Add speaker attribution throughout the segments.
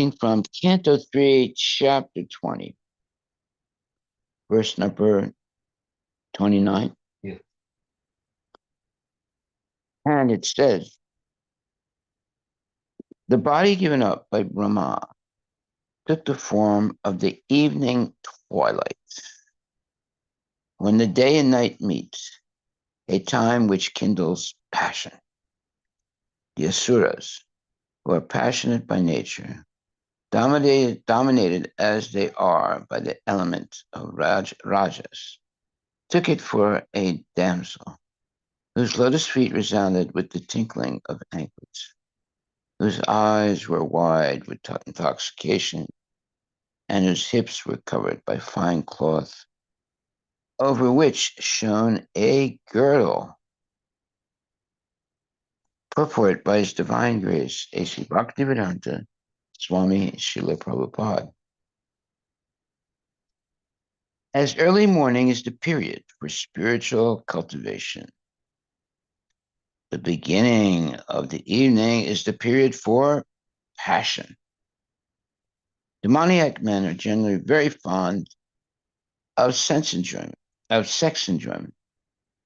Speaker 1: reading from Canto 3, Chapter 20, verse number 29.
Speaker 2: Yeah.
Speaker 1: And it says, the body given up by Brahma took the form of the evening twilight, when the day and night meet, a time which kindles passion. The Asuras, who are passionate by nature, dominated as they are by the element of Rajas, took it for a damsel, whose lotus feet resounded with the tinkling of anklets, whose eyes were wide with intoxication, and whose hips were covered by fine cloth, over which shone a girdle. Purport by His Divine Grace, A.C. Bhaktivedanta Swami Srila Prabhupada. As early morning is the period for spiritual cultivation, the beginning of the evening is the period for passion. Demoniac men are generally very fond of sex enjoyment.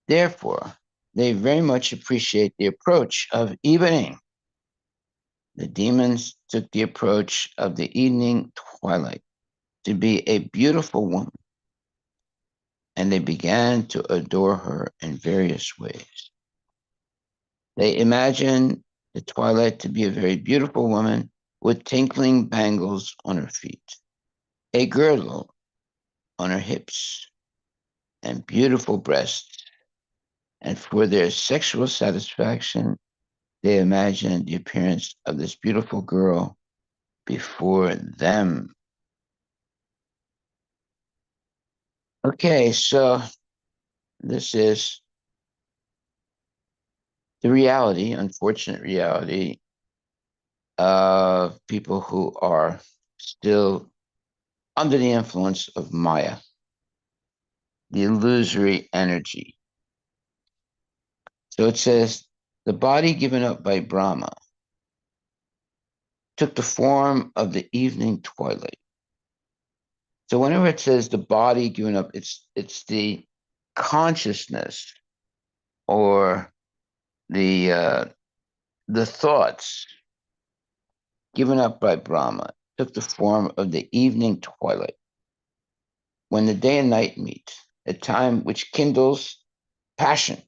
Speaker 1: Therefore, they very much appreciate the approach of evening. The demons took the approach of the evening twilight to be a beautiful woman, and they began to adore her in various ways. They imagined the twilight to be a very beautiful woman with tinkling bangles on her feet, a girdle on her hips, and beautiful breasts. And for their sexual satisfaction, they imagined the appearance of this beautiful girl before them. Okay, so this is the reality, unfortunate reality, of people who are still under the influence of Maya, the illusory energy. So it says, the body given up by Brahma took the form of the evening twilight. So whenever it says the body given up, it's the consciousness or the thoughts given up by Brahma took the form of the evening twilight, when the day and night meet, a time which kindles passion.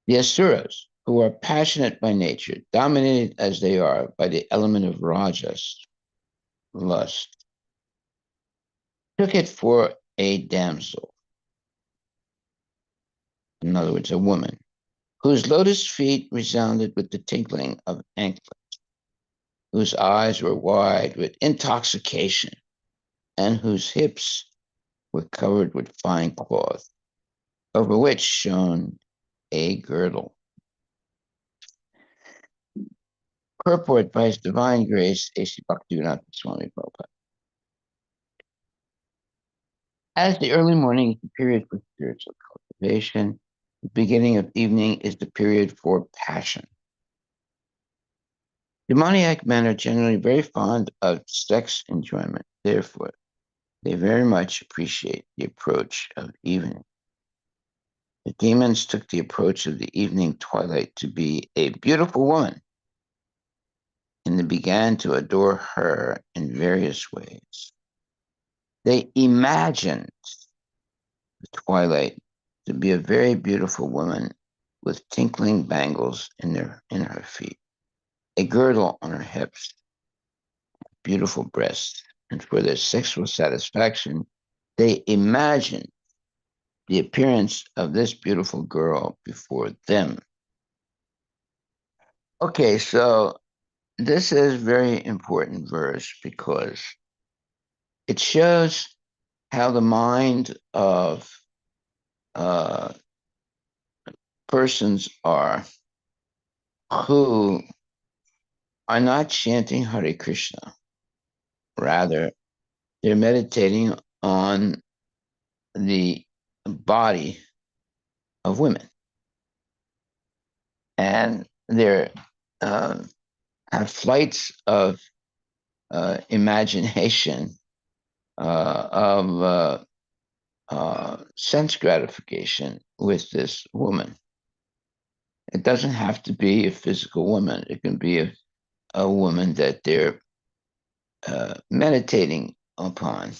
Speaker 1: The Asuras, who are passionate by nature, dominated as they are by the element of rajas, lust, took it for a damsel, in other words, a woman, whose lotus feet resounded with the tinkling of anklets, whose eyes were wide with intoxication, and whose hips were covered with fine cloth, over which shone a girdle. Purport by His Divine Grace, A.C. Bhaktivedanta Swami Prabhupada. As the early morning is the period for spiritual cultivation, the beginning of evening is the period for passion. Demoniac men are generally very fond of sex enjoyment. Therefore, they very much appreciate the approach of evening. The demons took the approach of the evening twilight to be a beautiful woman, and they began to adore her in various ways. They imagined the twilight to be a very beautiful woman with tinkling bangles in her feet, a girdle on her hips, beautiful breasts, and for their sexual satisfaction, they imagined the appearance of this beautiful girl before them. Okay, so this is a very important verse because it shows how the mind of uh, persons are who are not chanting Hare Krishna. Rather, they're meditating on the body of women. and they have flights of imagination of sense gratification with this woman. It doesn't have to be a physical woman. It can be a woman that they're meditating upon.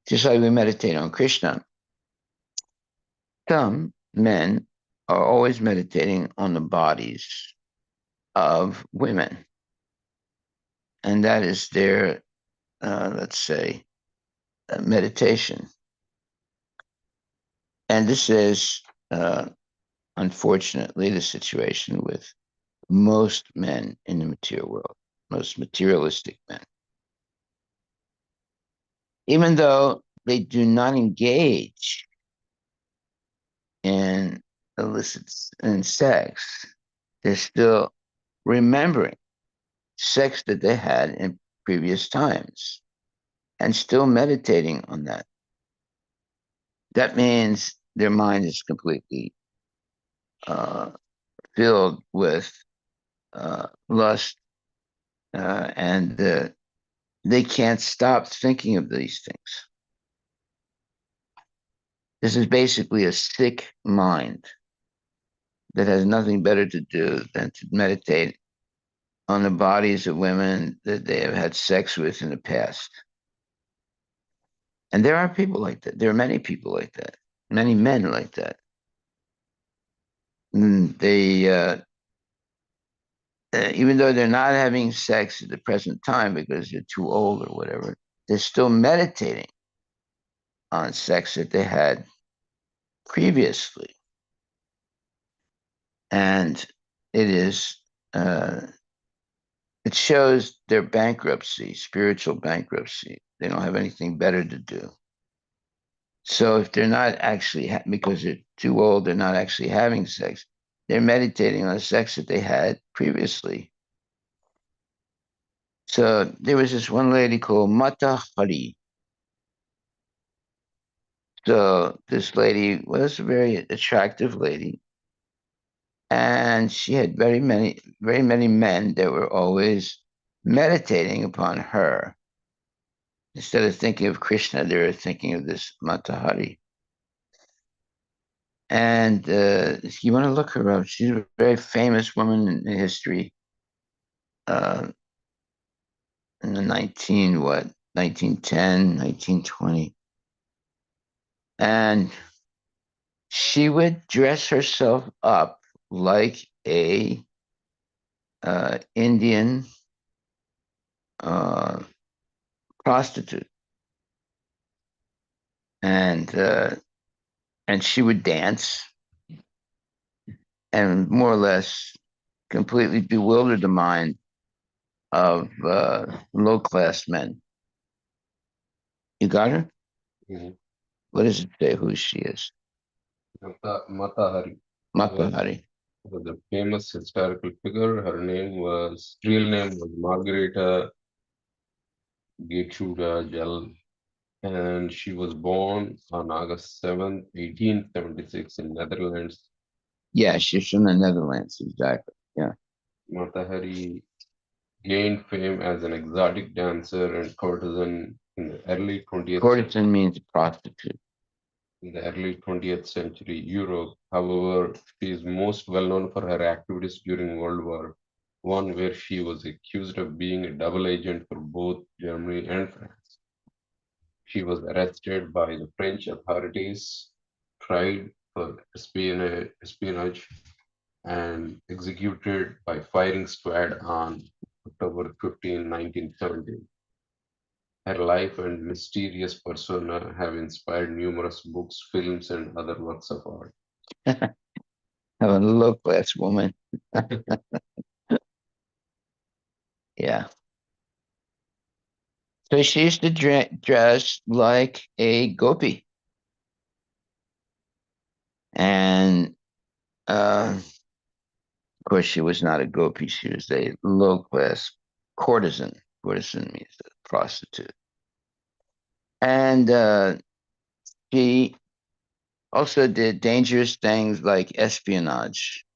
Speaker 1: Just like we meditate on Krishna, some men are always meditating on the bodies of women. And that is their, let's say, meditation. And this is, unfortunately, the situation with most men in the material world, most materialistic men. Even though they do not engage in illicit in sex, they're still remembering sex that they had in previous times and still meditating on that. That means their mind is completely uh, filled with lust, and they can't stop thinking of these things. This is basically a sick mind that has nothing better to do than to meditate on the bodies of women that they have had sex with in the past. And there are people like that. There are many people like that, many men like that. They, even though they're not having sex at the present time because they're too old or whatever, they're still meditating on sex that they had previously. And it is, uh, it shows their bankruptcy, spiritual bankruptcy. They don't have anything better to do. So if they're not actually, because they're too old, they're not actually having sex, they're meditating on the sex that they had previously. So there was this one lady called Mata Hari. So this lady was a very attractive lady, and she had very many men that were always meditating upon her. Instead of thinking of Krishna, they were thinking of this Mata Hari. And you want to look her up. She's a very famous woman in history. Uh, in the 1910, 1920. And she would dress herself up like a Indian uh, prostitute, and she would dance and more or less completely bewilder the mind of low class men. You got her?
Speaker 2: Mhm.
Speaker 1: What does it say? Who she is?
Speaker 2: Matahari was,
Speaker 1: Matahari.
Speaker 2: was a famous historical figure. Her real name was Margareta Gertruda Jell, and she was born on August 7th, 1876 in Netherlands.
Speaker 1: Yeah, she's from the Netherlands. Exactly. Yeah.
Speaker 2: Matahari gained fame as an exotic dancer and courtesan
Speaker 1: Courtesan means prostitute.
Speaker 2: in the early 20th century Europe. However, she is most well known for her activities during World War I, where she was accused of being a double agent for both Germany and France. She was arrested by the French authorities, tried for espionage, and executed by firing squad on October 15, 1917. Her life and mysterious persona have inspired numerous books, films, and other works of art.
Speaker 1: I'm a low class woman. Yeah. So she used to dress like a gopi. And of course, she was not a gopi. She was a low class courtesan. Courtesan means a prostitute. And she also did dangerous things like espionage.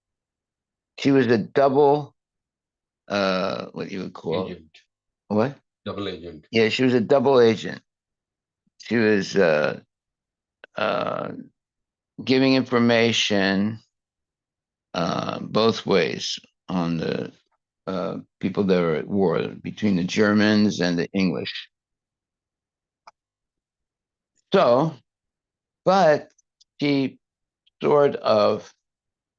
Speaker 1: She was a double, what you would call it?
Speaker 2: Agent,
Speaker 1: What?
Speaker 2: double agent.
Speaker 1: Yeah, she was a double agent. She was uh, giving information both ways on the people that were at war between the Germans and the English. So, but she sort of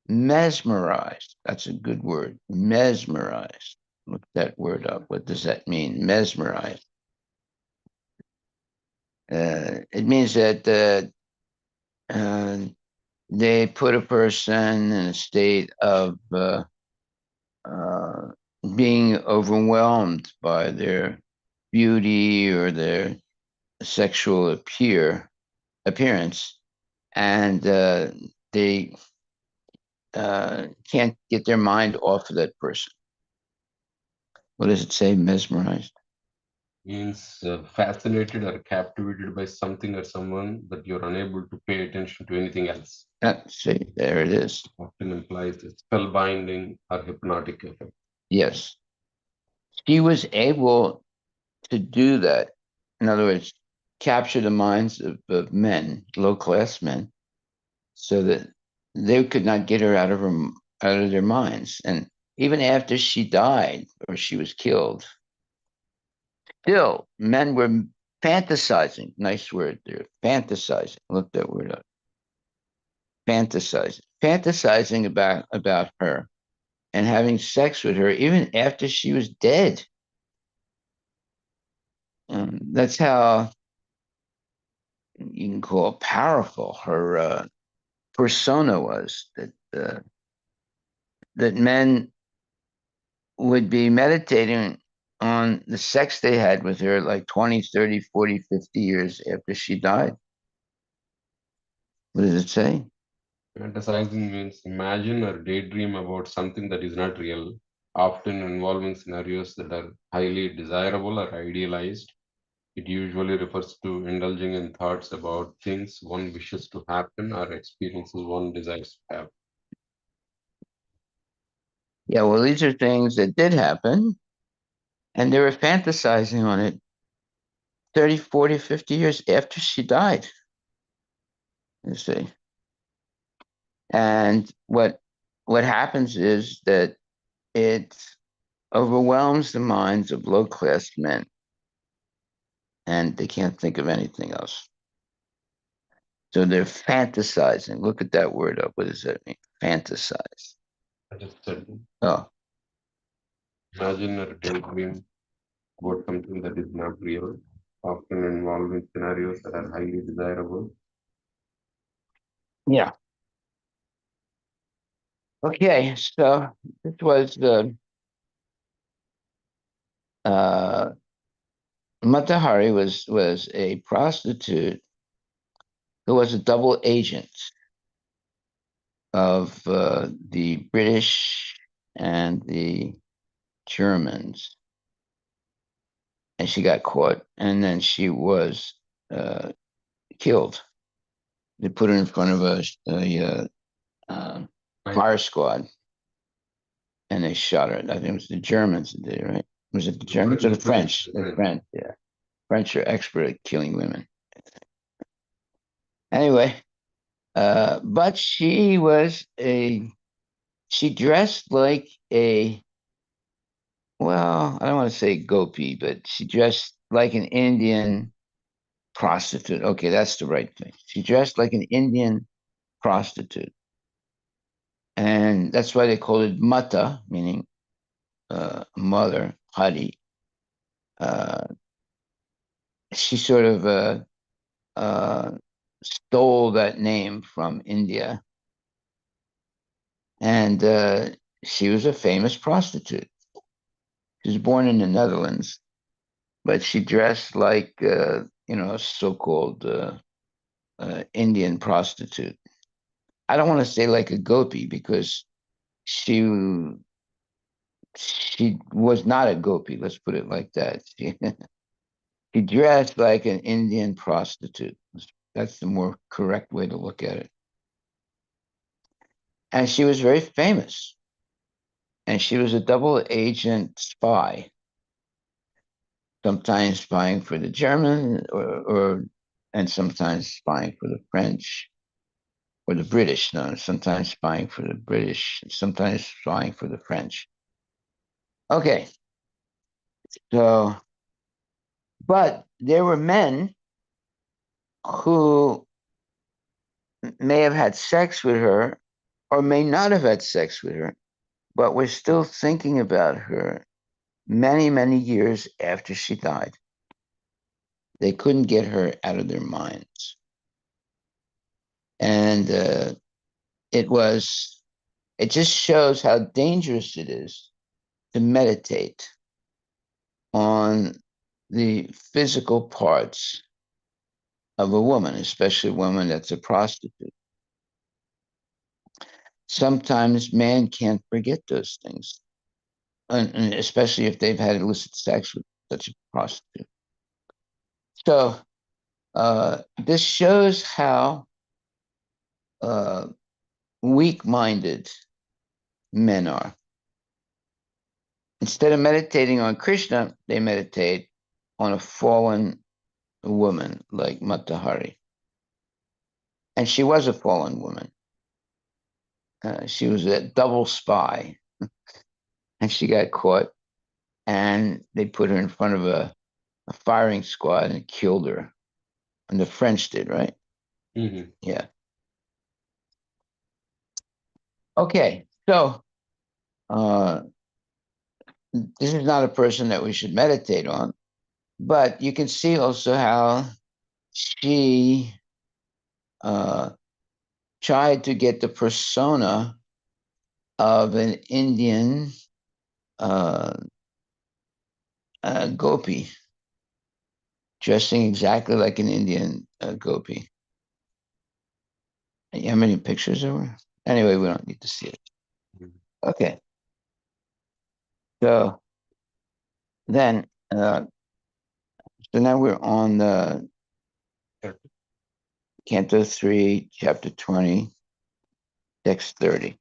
Speaker 1: mesmerized. That's a good word. Mesmerized. Look that word up. What does that mean? Mesmerized. It means that uh, they put a person in a state of uh, being overwhelmed by their beauty or their sexual appearance, and they can't get their mind off of that person. What does it say? Mesmerized.
Speaker 2: Means fascinated or captivated by something or someone that you're unable to pay attention to anything else.
Speaker 1: See, there it is.
Speaker 2: Often implies a spellbinding or hypnotic effect.
Speaker 1: Yes, she was able to do that. In other words, capture the minds of men, low class men, so that they could not get her out of their minds. And even after she died or she was killed, still men were fantasizing. Nice word there. Fantasizing. Look that word up. Fantasizing. Fantasizing about her and having sex with her even after she was dead. That's how you can call powerful her persona was. That men would be meditating on the sex they had with her like 20, 30, 40, 50 years after she died. What does it say?
Speaker 2: Fantasizing means imagine or daydream about something that is not real, often involving scenarios that are highly desirable or idealized. It usually refers to indulging in thoughts about things one wishes to happen or experiences one desires to have.
Speaker 1: Yeah, well, these are things that did happen, and they were fantasizing on it 30, 40, 50 years after she died, you see. And what happens is that it overwhelms the minds of low class men, and they can't think of anything else. So they're fantasizing. Look at that word up. What does that mean? Fantasize.
Speaker 2: I just said,
Speaker 1: Oh,
Speaker 2: imagine or daydream about something that is not real, often involving scenarios that are highly desirable.
Speaker 1: yeah. Okay, so this was the uh, Matahari was a prostitute who was a double agent of the British and the Germans, and she got caught, and then she was uh, killed. They put her in front of a uh,
Speaker 2: Right.
Speaker 1: fire squad, and they shot her. I think it was the Germans that did it, right? Was it the Germans or the French?
Speaker 2: The
Speaker 1: The
Speaker 2: French.
Speaker 1: French, yeah. French are expert at killing women. Anyway, but she dressed like a, well, I don't want to say gopi, but she dressed like an Indian prostitute. Okay, that's the right thing. She dressed like an Indian prostitute. And that's why they call it mata, meaning mother, Hari. Uh, she sort of uh, stole that name from India. And she was a famous prostitute. She was born in the Netherlands, but she dressed like, a so-called Indian prostitute. I don't want to say like a gopi because she she was not a gopi. Let's put it like that. She dressed like an Indian prostitute. That's the more correct way to look at it. And she was very famous. And she was a double agent spy, sometimes spying for the German and sometimes spying for the French or the British. No, sometimes spying for the British, sometimes spying for the French. Okay, so but there were men who may have had sex with her or may not have had sex with her, but were still thinking about her many, many years after she died. They couldn't get her out of their minds. And it just shows how dangerous it is to meditate on the physical parts of a woman, especially a woman that's a prostitute. Sometimes man can't forget those things, and especially if they've had illicit sex with such a prostitute. So this shows how uh, weak-minded men are. Instead of meditating on Krishna, they meditate on a fallen woman like Matahari. And she was a fallen woman. She was a double spy, and she got caught, and they put her in front of a firing squad and killed her. And the French did, right?
Speaker 2: Mm-hmm.
Speaker 1: Yeah. Okay, so uh, this is not a person that we should meditate on, but you can see also how she uh, tried to get the persona of an Indian uh, gopi, dressing exactly like an Indian gopi. How many pictures there were? Anyway, we don't need to see it. Okay, so then, so now we're on the Canto 3, Chapter 20, Text 30.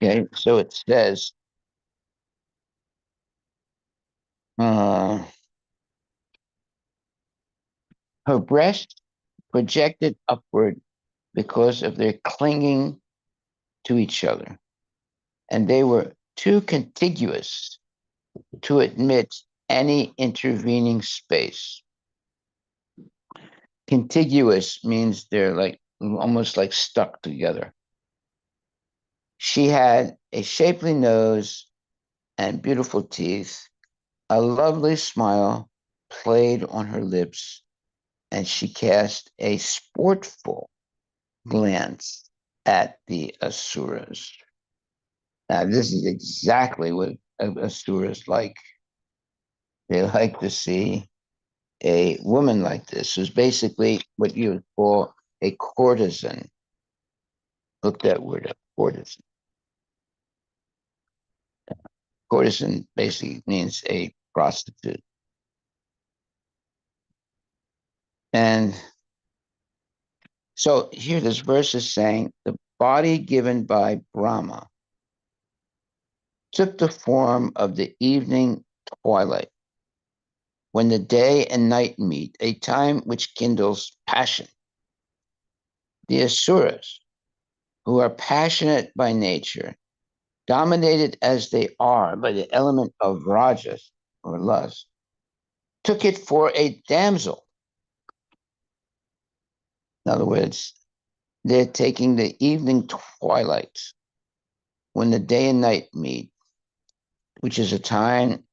Speaker 1: Okay, so it says, uh, her breast projected upward because of their clinging to each other, and they were too contiguous to admit any intervening space. Contiguous means they're like almost like stuck together. She had a shapely nose and beautiful teeth. A lovely smile played on her lips, and she cast a sportful glance at the Asuras. Now, this is exactly what Asuras like. They like to see a woman like this, who's basically what you would call a courtesan. Look that word up, courtesan. Courtesan basically means a prostitute. And so here this verse is saying the body given by Brahma took the form of the evening twilight, when the day and night meet, a time which kindles passion. The Asuras, who are passionate by nature, dominated as they are by the element of rajas or lust, took it for a damsel. In other words, they're taking the evening twilight when the day and night meet, which is a time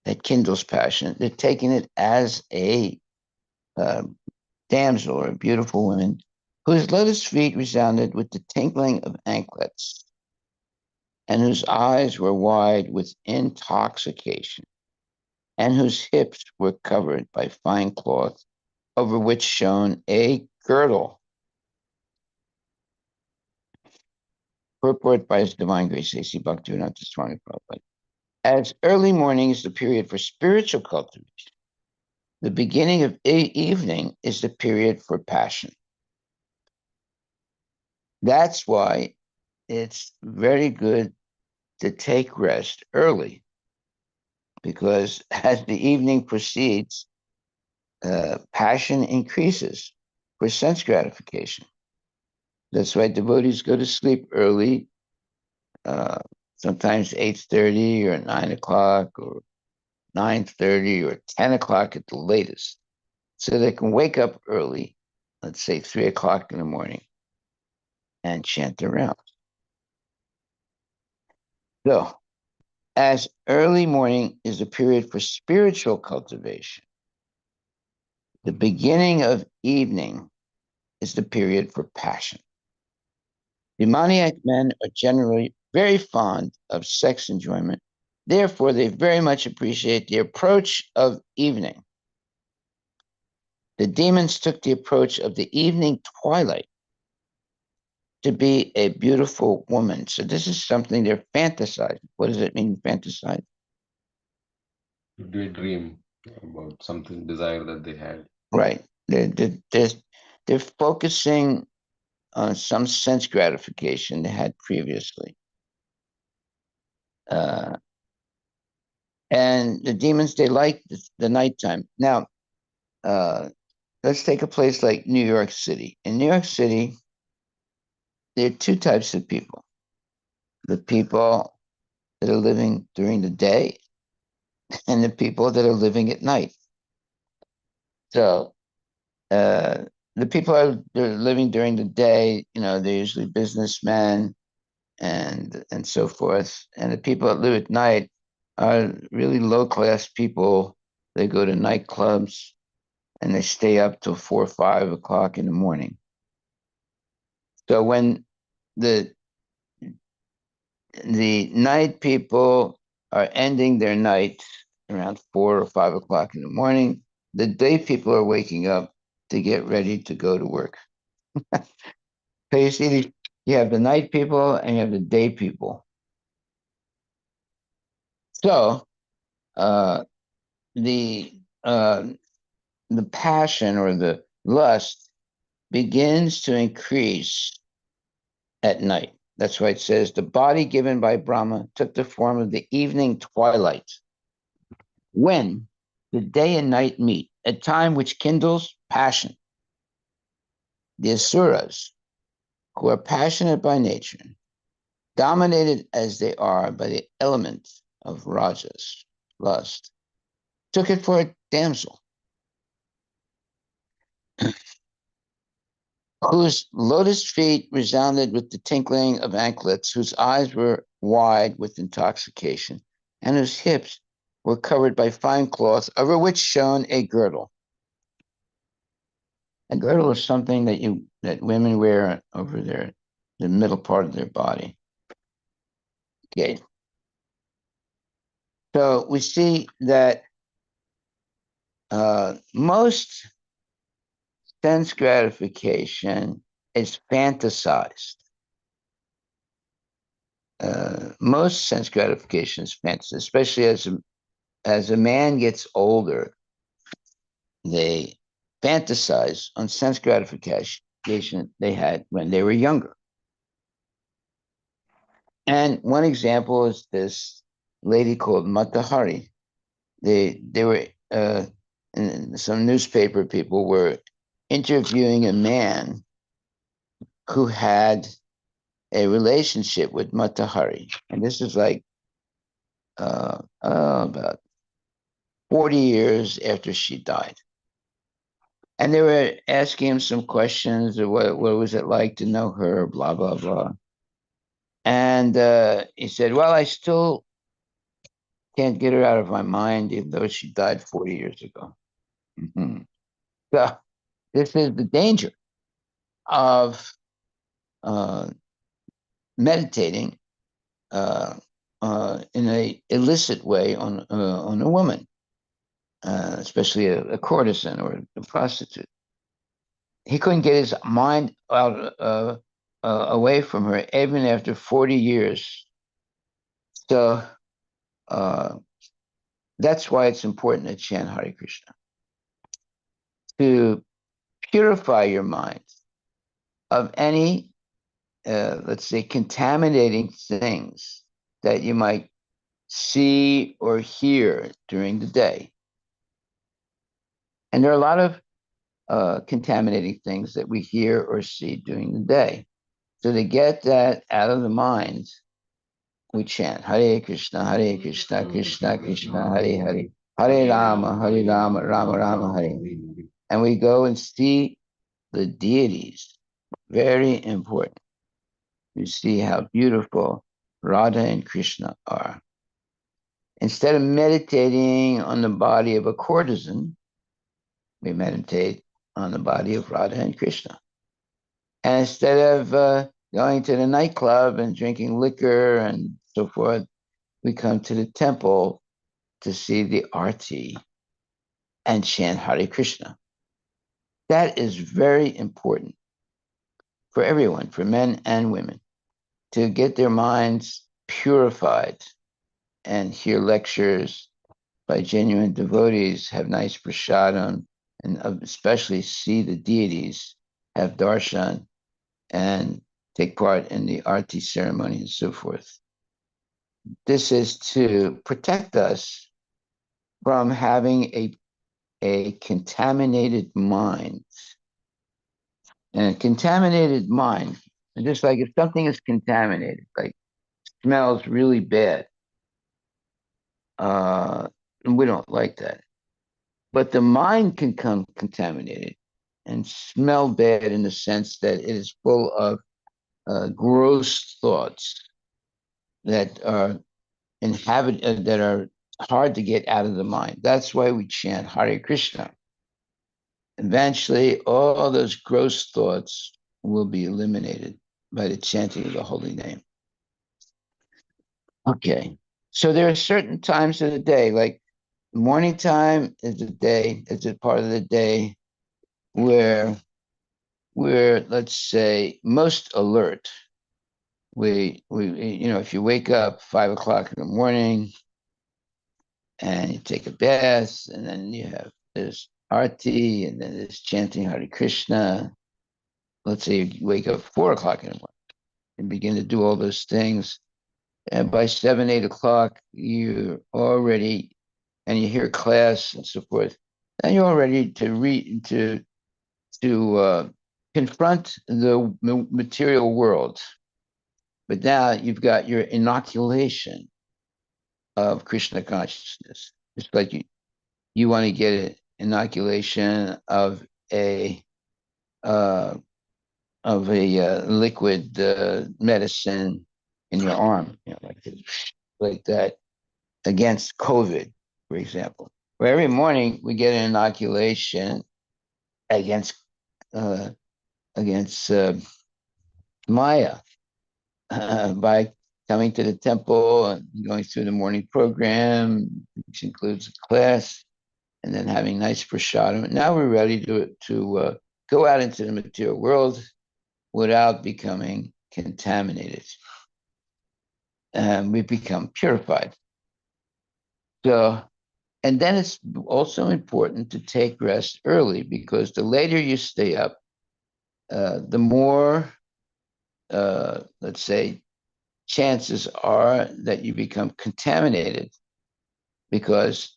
Speaker 1: that kindles passion. They're taking it as a uh, damsel or a beautiful woman whose lotus feet resounded with the tinkling of anklets and whose eyes were wide with intoxication and whose hips were covered by fine cloth over which shone a girdle. Purport by His Divine Grace A.C. Bhaktivinoda Swami Prabhupada. As early morning is the period for spiritual cultivation, the beginning of evening is the period for passion. That's why it's very good to take rest early, because as the evening proceeds, passion increases for sense gratification. That's why devotees go to sleep early, uh, sometimes 8:30 or 9 o'clock or 9:30 or 10 o'clock at the latest, so they can wake up early, let's say 3 o'clock in the morning, and chant their rounds. So, as early morning is a period for spiritual cultivation, the beginning of evening is the period for passion. Demoniac men are generally very fond of sex enjoyment. Therefore, they very much appreciate the approach of evening. The demons took the approach of the evening twilight to be a beautiful woman. So this is something they're fantasizing. What does it mean, fantasize?
Speaker 2: Daydream about something desire that they had.
Speaker 1: Right. They're focusing on some sense gratification they had previously. Uh, and the demons, they like the nighttime. Now, uh, let's take a place like New York City. In New York City, there are two types of people: the people that are living during the day and the people that are living at night. So, uh, the people that are living during the day, they're usually businessmen and so forth. And the people that live at night are really low class people. They go to nightclubs and they stay up till 4 or 5 o'clock in the morning. So when the the night people are ending their night around 4 or 5 o'clock in the morning, the day people are waking up to get ready to go to work. So you see, you have the night people and you have the day people. So uh, the uh, the passion or the lust begins to increase at night. That's why it says the body given by Brahma took the form of the evening twilight, when the day and night meet, a time which kindles passion. The asuras, who are passionate by nature, dominated as they are by the element of rajas, lust, took it for a damsel whose lotus feet resounded with the tinkling of anklets, whose eyes were wide with intoxication, and whose hips were covered by fine cloth, over which shone a girdle. A girdle is something that women wear over the middle part of their body. Okay. So we see that most sense gratification is fantasized. Most sense gratification is fantasy, especially as a man gets older, they fantasize on sense gratification they had when they were younger. And one example is this lady called Matahari. They were and some newspaper people were interviewing a man who had a relationship with Matahari, and this is like about 40 years after she died. And they were asking him some questions, or what was it like to know her, blah blah blah. And he said, "Well, I still can't get her out of my mind, even though she died 40 years ago." Mm-hmm. So this is the danger of uh, meditating in a illicit way on a woman, especially a courtesan or a prostitute. He couldn't get his mind out away from her even after 40 years. So uh, that's why it's important to chant Hare Krishna, to purify your mind of any let's say, contaminating things that you might see or hear during the day. And there are a lot of contaminating things that we hear or see during the day. So to get that out of the mind, we chant Hare Krishna, Hare Krishna, Krishna Krishna, Hare Hare, Hare Rama, Rama Rama, Hare. And we go and see the deities. Very important. You see how beautiful Radha and Krishna are. Instead of meditating on the body of a courtesan, we meditate on the body of Radha and Krishna. And instead of going to the nightclub and drinking liquor and so forth, we come to the temple to see the arti and chant Hare Krishna. That is very important for everyone, for men and women, to get their minds purified and hear lectures by genuine devotees, have nice prasadam, and especially see the deities, have darshan, and take part in the arti ceremony and so forth. This is to protect us from having a contaminated mind. And a contaminated mind, and just like if something is contaminated, like smells really bad, and we don't like that. But the mind can come contaminated and smell bad in the sense that it is full of gross thoughts that are that are hard to get out of the mind. That's why we chant Hare Krishna. Eventually, all those gross thoughts will be eliminated by the chanting of the holy name. Okay. So there are certain times of the day, like morning time is a part of the day where we're, let's say, most alert. If you wake up 5 o'clock in the morning and you take a bath, and then you have this arti, and then this chanting Hare Krishna. Let's say you wake up 4 o'clock in the morning and begin to do all those things. And by 7, 8 o'clock, you're already, and you hear class and so forth, and you're all ready to read, to confront the material world. But now you've got your inoculation of Krishna consciousness. It's like you want to get an inoculation uh, of a liquid medicine in your arm, like that, against COVID, for example. Where every morning we get an inoculation against uh, against Maya by coming to the temple and going through the morning program, which includes a class, and then having nice prasadam. Now we're ready to go out into the material world without becoming contaminated. And we become purified. So, and then it's also important to take rest early, because the later you stay up, the more, let's say, chances are that you become contaminated, because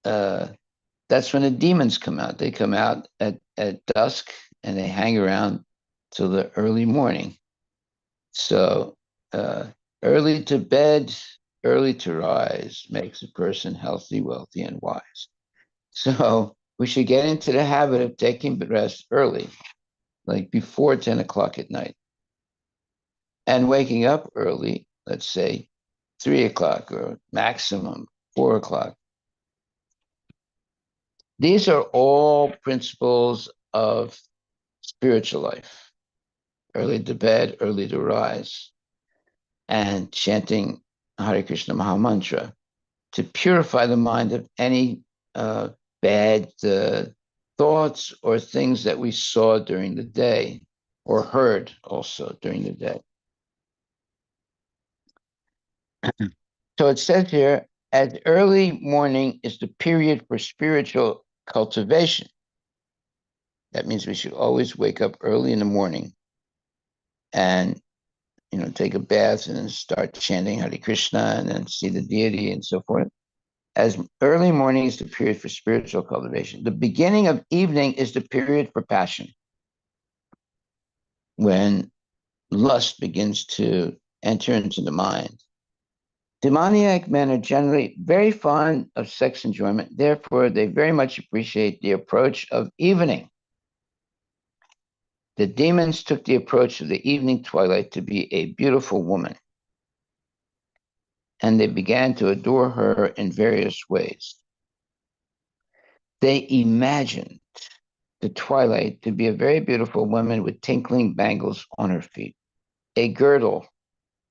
Speaker 1: that's when the demons come out. They come out at dusk and they hang around till the early morning. So early to bed, early to rise makes a person healthy, wealthy, and wise. So we should get into the habit of taking rest early, like before 10 o'clock at night, and waking up early, let's say 3 o'clock or maximum 4 o'clock. These are all principles of spiritual life: early to bed, early to rise, and chanting Hare Krishna Maha Mantra to purify the mind of any bad thoughts or things that we saw during the day or heard also during the day. So it says here, as early morning is the period for spiritual cultivation. That means we should always wake up early in the morning and take a bath and then start chanting Hare Krishna and then see the deity and so forth. As early morning is the period for spiritual cultivation. The beginning of evening is the period for passion, when lust begins to enter into the mind. Demoniac men are generally very fond of sex enjoyment. Therefore, they very much appreciate the approach of evening. The demons took the approach of the evening twilight to be a beautiful woman, and they began to adore her in various ways. They imagined the twilight to be a very beautiful woman with tinkling bangles on her feet, a girdle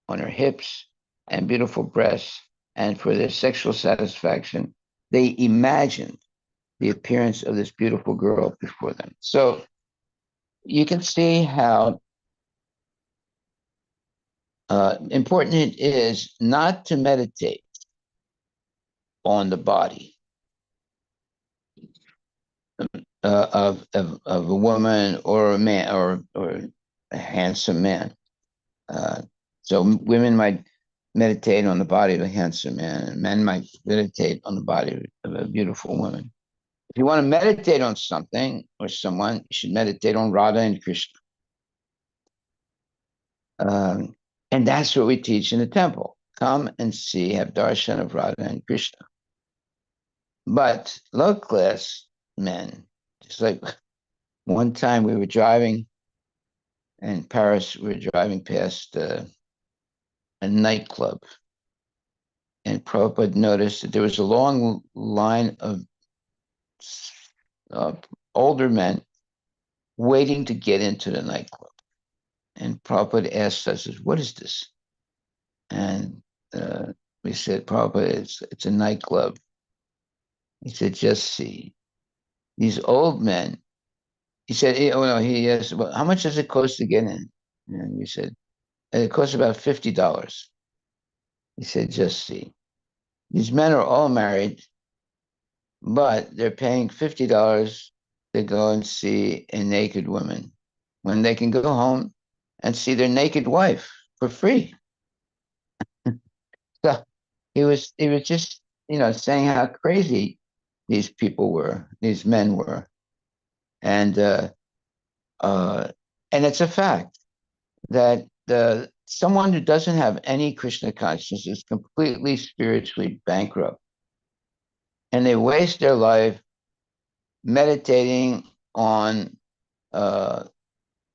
Speaker 1: on her hips, and beautiful breasts. And for their sexual satisfaction, they imagined the appearance of this beautiful girl before them. So you can see how important it is not to meditate on the body of a woman or a man or a handsome man. So women might meditate on the body of a handsome man, and men might meditate on the body of a beautiful woman. If you want to meditate on something or someone, you should meditate on Radha and Krishna. And that's what we teach in the temple. Come and see, have darshan of Radha and Krishna. But low class men, just like one time we were driving in Paris, we were driving past a nightclub, and Prabhupada noticed that there was a long line of uh, older men waiting to get into the nightclub. And Prabhupada asked us, "What is this?" And we said, "Prabhupada, it's a nightclub." He said, "Just see. These old men." He said, "Oh no." He asked, "Well, how much does it cost to get in?" And we said, "It costs about $50." He said, "Just see. These men are all married, but they're paying $50 to go and see a naked woman when they can go home and see their naked wife for free." So he was just saying how crazy these people were, these men were, and uh, and it's a fact that someone who doesn't have any Krishna consciousness is completely spiritually bankrupt, and they waste their life meditating on uh,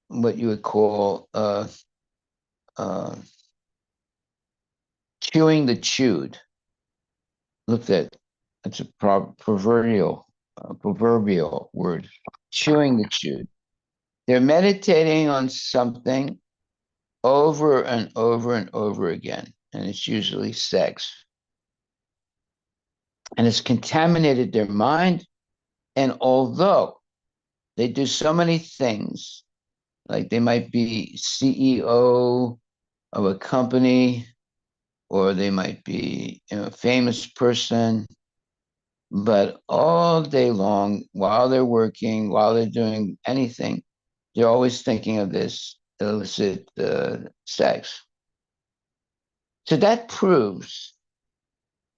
Speaker 1: what you would call uh, chewing the chewed. Look at that's a proverbial word. Chewing the chewed. They're meditating on something over and over and over again, and it's usually sex. And it's contaminated their mind. And although they do so many things, like they might be CEO of a company, or they might be a famous person, but all day long, while they're working, while they're doing anything, they're always thinking of this illicit sex. So that proves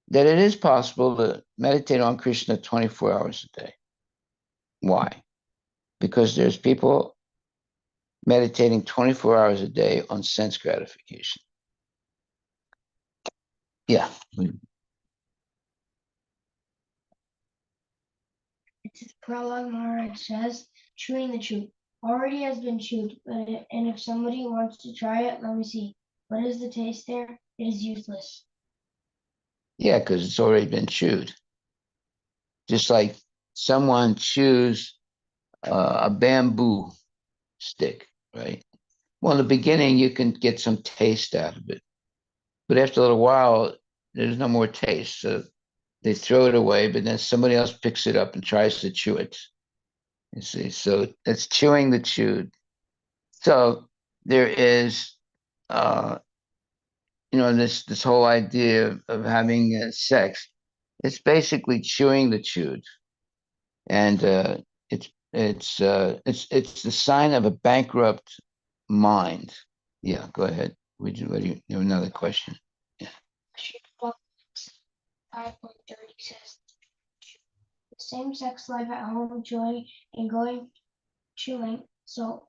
Speaker 1: that it is possible to meditate on Krishna 24 hours a day. Why? Because there's people meditating 24 hours a day on sense gratification. Yeah.
Speaker 3: Its prologue, Maharaj says, chewing the chew. Already has been chewed, and if somebody wants to try it, let me see. What is the taste there? It is useless.
Speaker 1: Yeah, because it's already been chewed. Just like someone chews a bamboo stick, right? Well, in the beginning, you can get some taste out of it. But after a little while, there's no more taste. So they throw it away, but then somebody else picks it up and tries to chew it. You see, so it's chewing the chewed. So there is, uh, this whole idea of having sex. It's basically chewing the chewed, and it's the sign of a bankrupt mind. Yeah, go ahead. What do you have another question? Yeah.
Speaker 3: 5.30 says the same-sex life at home, chewing and going chewing. So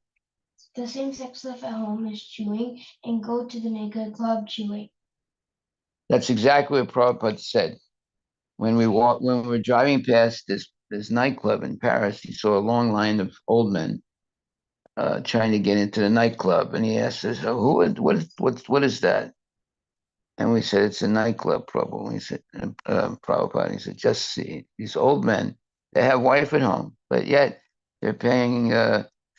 Speaker 3: the same-sex life at home is chewing and go to the naked club chewing.
Speaker 1: That's exactly what Prabhupada said. When we were driving past this nightclub in Paris, he saw a long line of old men trying to get into the nightclub, and he asked us, "Oh, what is that?" And we said, "It's a nightclub, Prabhupada." He said, "Prabhupada." He said, "Just see these old men. They have wife at home, but yet they're paying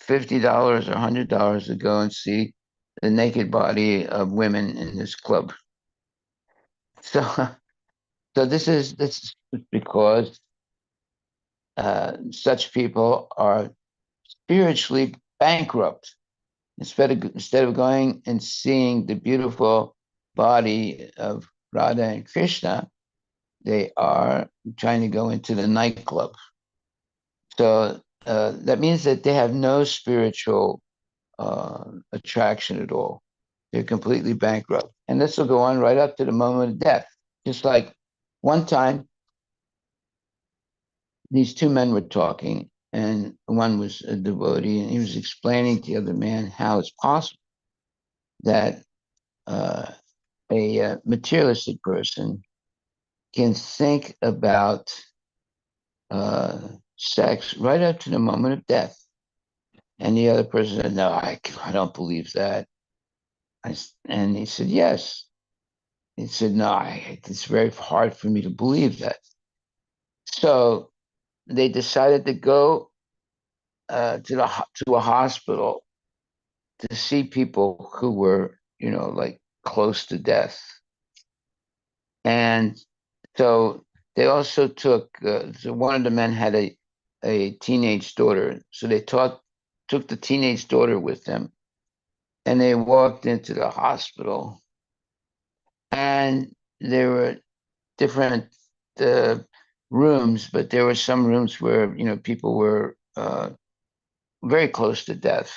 Speaker 1: $50 or $100 to go and see the naked body of women in this club." So, so this is because such people are spiritually bankrupt. Instead of going and seeing the beautiful body of Radha and Krishna, they are trying to go into the nightclub. So that means that they have no spiritual attraction at all. They're completely bankrupt. And this will go on right up to the moment of death. Just like one time, these two men were talking, and one was a devotee, and he was explaining to the other man how it's possible that a materialistic person can think about sex right up to the moment of death. And the other person said, "No, I don't believe that." And he said, "Yes." He said, "No, it's very hard for me to believe that." So they decided to go to a hospital to see people who were, like close to death. And so they also took, so one of the men had a teenage daughter. So they took the teenage daughter with them, and they walked into the hospital, and there were different uh, rooms, but there were some rooms where, people were very close to death.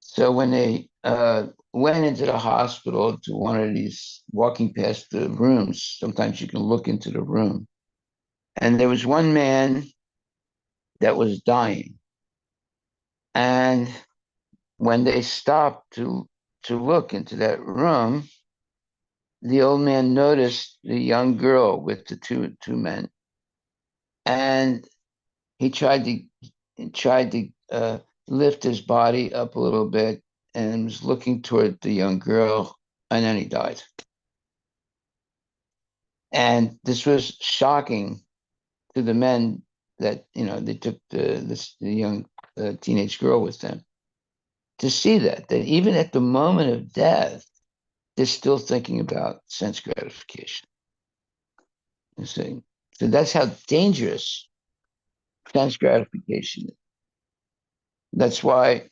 Speaker 1: So when they went into the hospital to one of these, walking past the rooms, sometimes you can look into the room. And there was one man that was dying. And when they stopped to look into that room, the old man noticed the young girl with the two men. And he tried to lift his body up a little bit and was looking toward the young girl, and then he died. And this was shocking to the men that they took the young teenage girl with them, to see that even at the moment of death, they're still thinking about sense gratification. You see, so that's how dangerous sense gratification is. That's why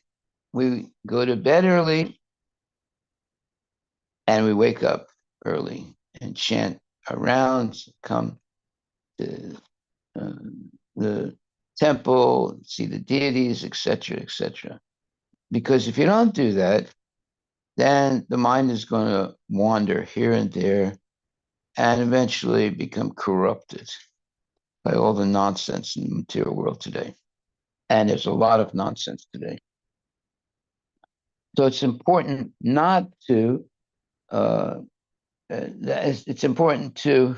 Speaker 1: we go to bed early and we wake up early and chant our rounds, come to the temple, see the deities, etc., etc. Because if you don't do that, then the mind is going to wander here and there and eventually become corrupted by all the nonsense in the material world today. And there's a lot of nonsense today. So it's important not to, it's important to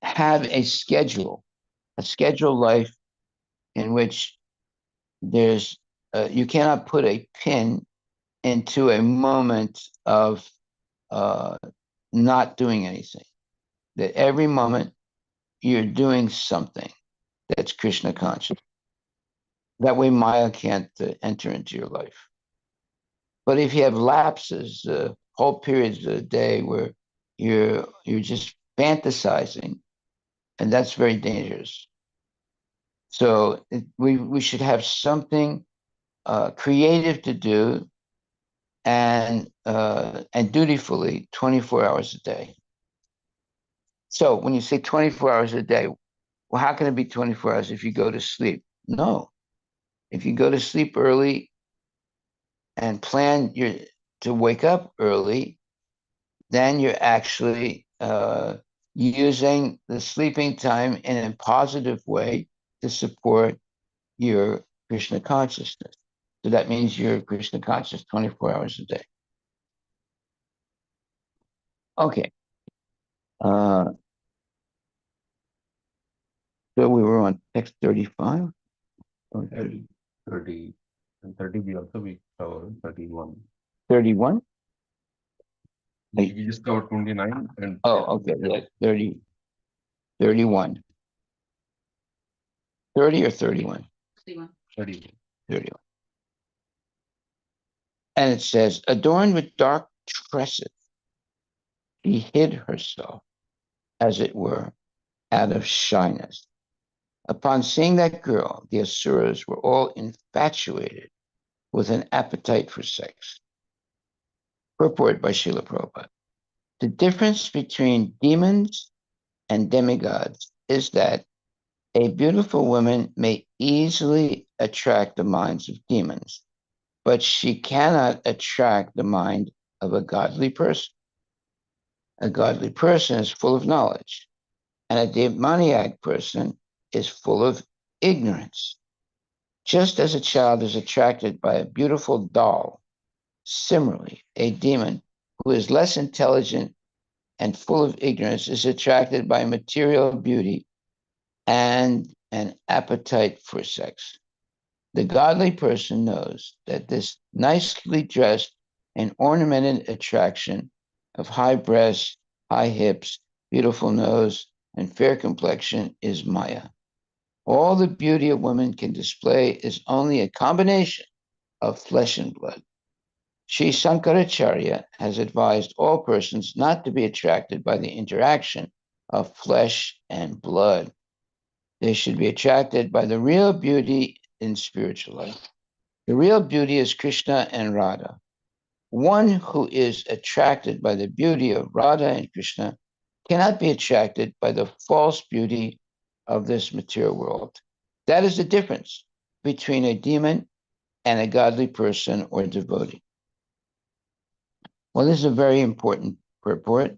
Speaker 1: have a scheduled life in which you cannot put a pin into a moment of not doing anything. That every moment you're doing something that's Krishna conscious. That way Maya can't enter into your life. But if you have lapses, whole periods of the day where you're just fantasizing, and that's very dangerous. So we should have something creative to do, and dutifully 24 hours a day. So when you say 24 hours a day, well, how can it be 24 hours if you go to sleep? No. If you go to sleep early and to wake up early, then you're actually using the sleeping time in a positive way to support your Krishna consciousness. So that means you're Krishna conscious 24 hours a day. Okay. So we were on text 35 or 30?
Speaker 2: 30 and 30 we also we covered 31.
Speaker 1: 31?
Speaker 2: We just covered 29 and
Speaker 1: Oh, okay. Yeah, 30, 31. 30 or 31?
Speaker 2: 31.
Speaker 1: 31. And it says, adorned with dark tresses, she hid herself, as it were, out of shyness. Upon seeing that girl, the Asuras were all infatuated with an appetite for sex. Purport by Srila Prabhupada. The difference between demons and demigods is that a beautiful woman may easily attract the minds of demons, but she cannot attract the mind of a godly person. A godly person is full of knowledge, and a demoniac person is full of ignorance. Just as a child is attracted by a beautiful doll, similarly, a demon who is less intelligent and full of ignorance is attracted by material beauty and an appetite for sex. The godly person knows that this nicely dressed and ornamented attraction of high breasts, high hips, beautiful nose, and fair complexion is Maya. All the beauty a woman can display is only a combination of flesh and blood. Sri Sankaracharya has advised all persons not to be attracted by the interaction of flesh and blood. They should be attracted by the real beauty in spiritual life. The real beauty is Krishna and Radha. One who is attracted by the beauty of Radha and Krishna cannot be attracted by the false beauty of this material world. That is the difference between a demon and a godly person or devotee. Well, this is a very important purport.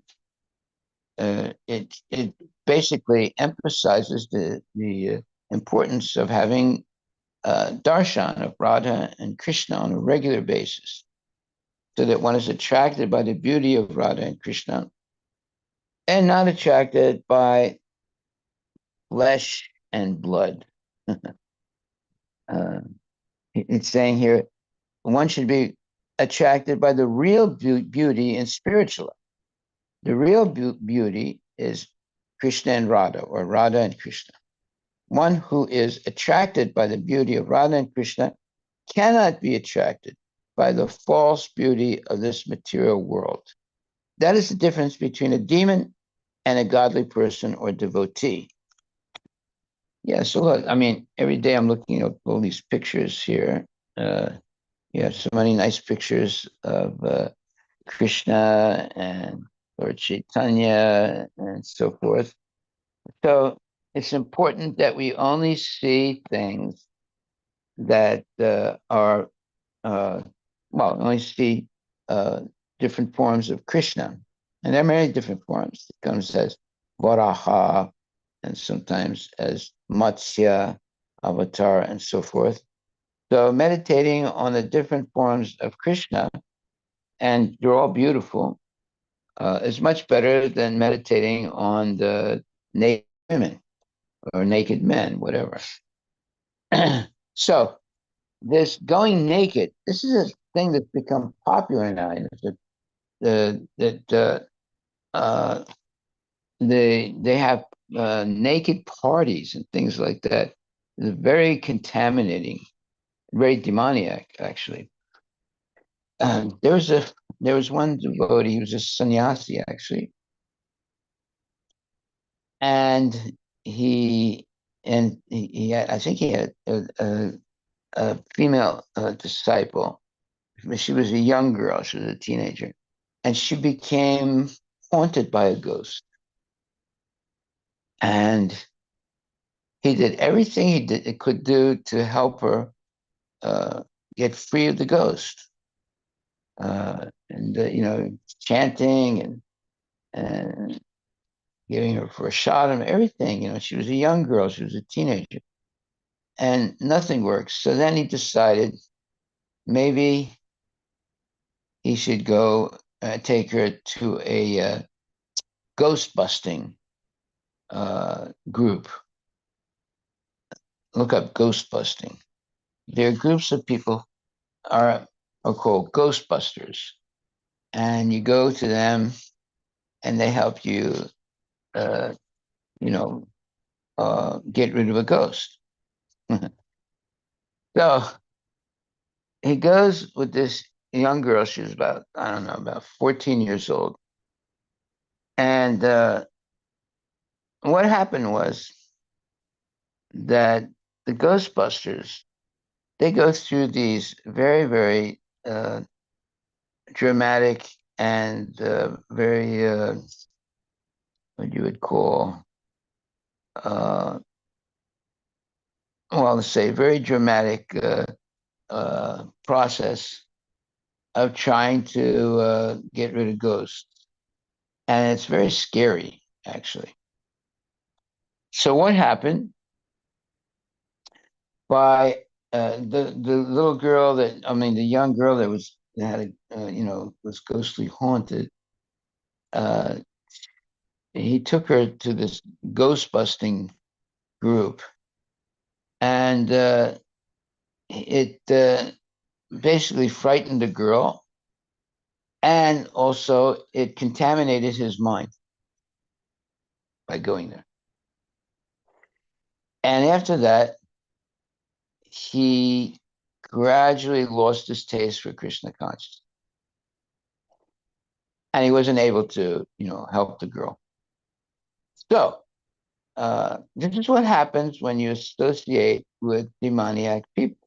Speaker 1: It basically emphasizes the importance of having darshan of Radha and Krishna on a regular basis, so that one is attracted by the beauty of Radha and Krishna and not attracted by flesh and blood. uh, it's saying here one should be attracted by the real beauty in spiritual life. The real beauty is Krishna and Radha, or Radha and Krishna. One who is attracted by the beauty of Radha and Krishna cannot be attracted by the false beauty of this material world. That is the difference between a demon and a godly person or devotee. Yeah, so look, I mean, every day I'm looking at all these pictures here. Yeah, so many nice pictures of Krishna and Lord Chaitanya and so forth. So it's important that we only see things that are, well, only see different forms of Krishna. And there are many different forms. It comes as Varaha and sometimes as Matsya, Avatar, and so forth. So meditating on the different forms of Krishna, and they're all beautiful, is much better than meditating on the naked women or naked men, whatever. So this going naked, this is a thing that's become popular now. They have naked parties and things like that. It's very contaminating, very demoniac, actually. There was one devotee. He was a sannyasi, actually, and he had, I think he had a female disciple. She was a young girl. She was a teenager, and she became haunted by a ghost. And he did everything he could do to help her get free of the ghost. and chanting and giving her for a shot and everything. She was a young girl, she was a teenager, and nothing works. So then he decided maybe he should go take her to a ghost busting group. Look up ghost busting. There are groups of people are called ghostbusters, and you go to them, and they help you, uh, you know, get rid of a ghost. So he goes with this young girl. She was about, I don't know, about 14 years old. And what happened was that the Ghostbusters, they go through these very, very dramatic and very, what you would call, uh, well, let's say, very dramatic process of trying to get rid of ghosts. And it's very scary, actually. So what happened by the little girl the young girl that had was ghostly haunted. Uh, he took her to this ghost busting group, and it basically frightened the girl, and also it contaminated his mind by going there. And after that, he gradually lost his taste for Krishna consciousness, and he wasn't able to, help the girl. So this is what happens when you associate with demoniac people.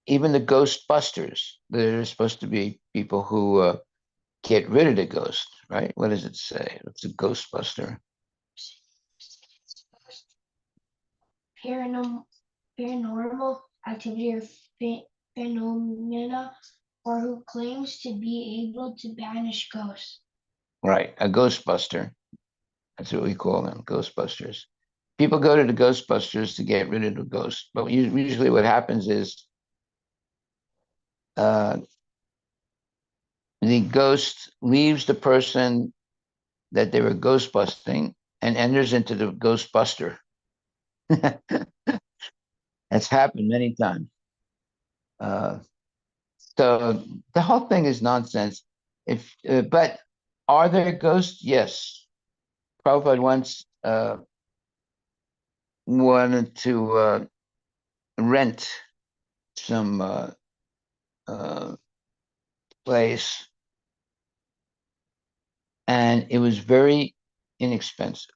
Speaker 1: Even the Ghostbusters, they're supposed to be people who get rid of the ghost, right? What does it say? What's a Ghostbuster?
Speaker 3: Paranormal activity or phenomena, or who claims to be able to banish ghosts.
Speaker 1: Right, a Ghostbuster. That's what we call them, Ghostbusters. People go to the Ghostbusters to get rid of the ghost, but usually what happens is uh, the ghost leaves the person that they were ghostbusting and enters into the Ghostbuster. That's happened many times. Uh, so the whole thing is nonsense. But are there ghosts? Yes. Prabhupada once wanted to rent some uh, place, and it was very inexpensive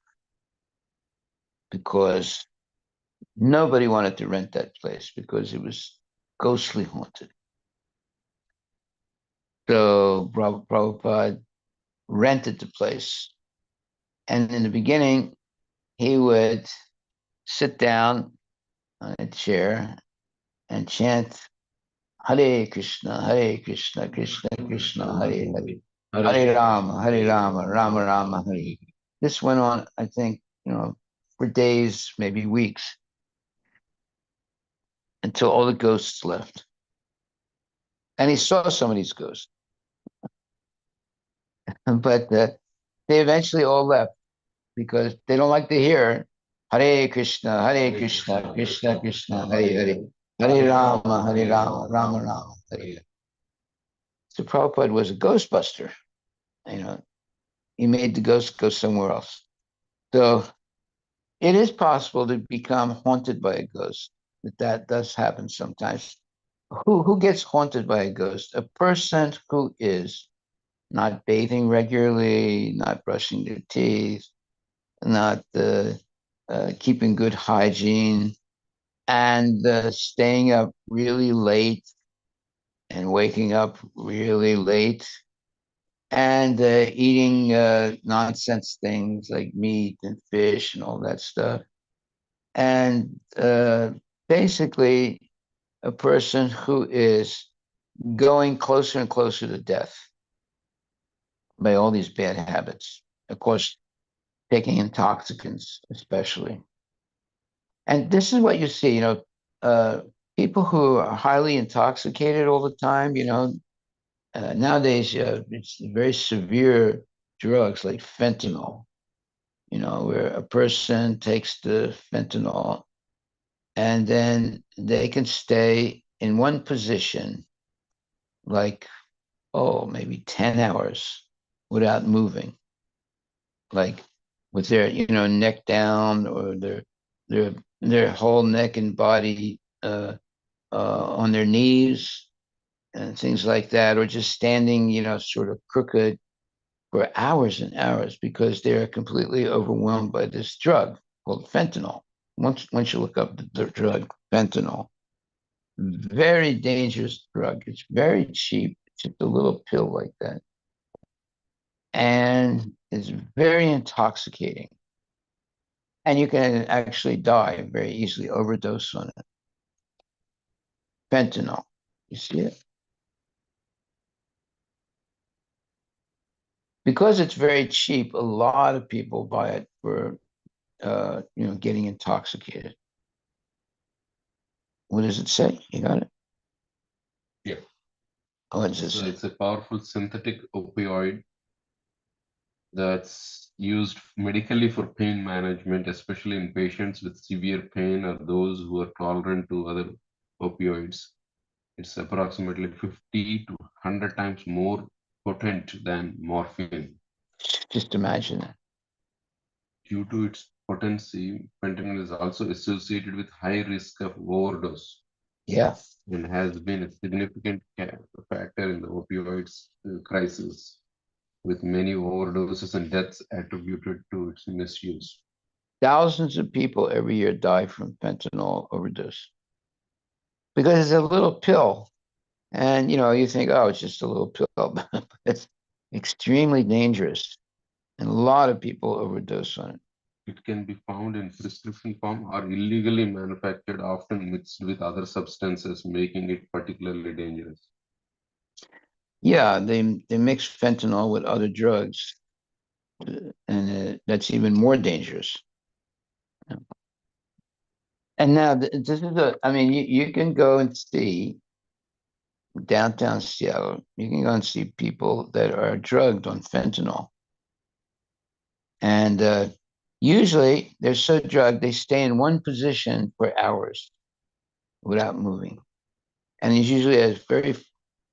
Speaker 1: because nobody wanted to rent that place because it was ghostly haunted. So Prabhupada rented the place. And in the beginning, he would sit down on a chair and chant Hare Krishna, Hare Krishna, Krishna Krishna, Hare Hare, Hare Rama, Rama Rama, Hare. This went on, I think, for days, maybe weeks, until all the ghosts left. And he saw some of these ghosts, but they eventually all left because they don't like to hear Hare Krishna, Hare Krishna, Krishna Krishna, Hare Hare, Hare Rama, Hare Rama, Rama Rama, Hare Hare. So Prabhupada was a ghostbuster. You know, he made the ghosts go somewhere else. So it is possible to become haunted by a ghost. That does happen sometimes. Who gets haunted by a ghost? A person who is not bathing regularly, not brushing their teeth, not keeping good hygiene, and staying up really late and waking up really late and eating nonsense things like meat and fish and all that stuff. And basically, a person who is going closer and closer to death by all these bad habits. Of course, taking intoxicants, especially. And this is what you see, uh, people who are highly intoxicated all the time, nowadays it's very severe drugs like fentanyl, where a person takes the fentanyl and then they can stay in one position like, oh, maybe 10 hours without moving, like with their, neck down or their their whole neck and body on their knees and things like that, or just standing, sort of crooked for hours and hours because they're completely overwhelmed by this drug called fentanyl. Once you look up the drug fentanyl, very dangerous drug. It's very cheap. It's just a little pill like that, and it's very intoxicating. And you can actually die very easily, overdose on it. Fentanyl. You see it? Because it's very cheap, a lot of people buy it for getting intoxicated. What does it say? You got it?
Speaker 2: Yeah.
Speaker 1: What does it
Speaker 2: So
Speaker 1: say?
Speaker 2: it's a powerful synthetic opioid that's used medically for pain management, especially in patients with severe pain or those who are tolerant to other opioids. It's approximately 50 to 100 times more potent than morphine.
Speaker 1: Just imagine it.
Speaker 2: Due to its potency, fentanyl is also associated with high risk of overdose
Speaker 1: Yeah.
Speaker 2: and has been a significant factor in the opioids crisis, with many overdoses and deaths attributed to its misuse.
Speaker 1: Thousands of people every year die from fentanyl overdose because it's a little pill. And, you think, oh, it's just a little pill, but it's extremely dangerous. And a lot of people overdose on it.
Speaker 2: It can be found in prescription form or illegally manufactured, often mixed with other substances, making it particularly dangerous.
Speaker 1: Yeah, they mix fentanyl with other drugs, and that's even more dangerous. And now this is I mean, you can go and see downtown Seattle, you can go and see people that are drugged on fentanyl. And usually they're so drugged, they stay in one position for hours without moving. And it's usually a very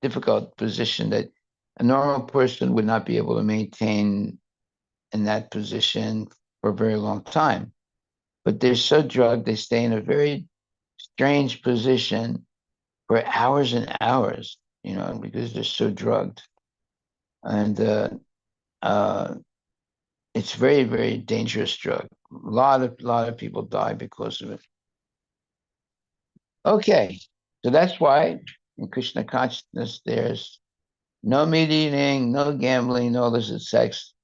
Speaker 1: difficult position that a normal person would not be able to maintain in that position for a very long time. But they're so drugged, they stay in a very strange position for hours and hours, because they're so drugged. And uh, it's very, very dangerous drug. A lot of people die because of it. Okay, so that's why in Krishna consciousness there's no meat eating, no gambling, no illicit sex,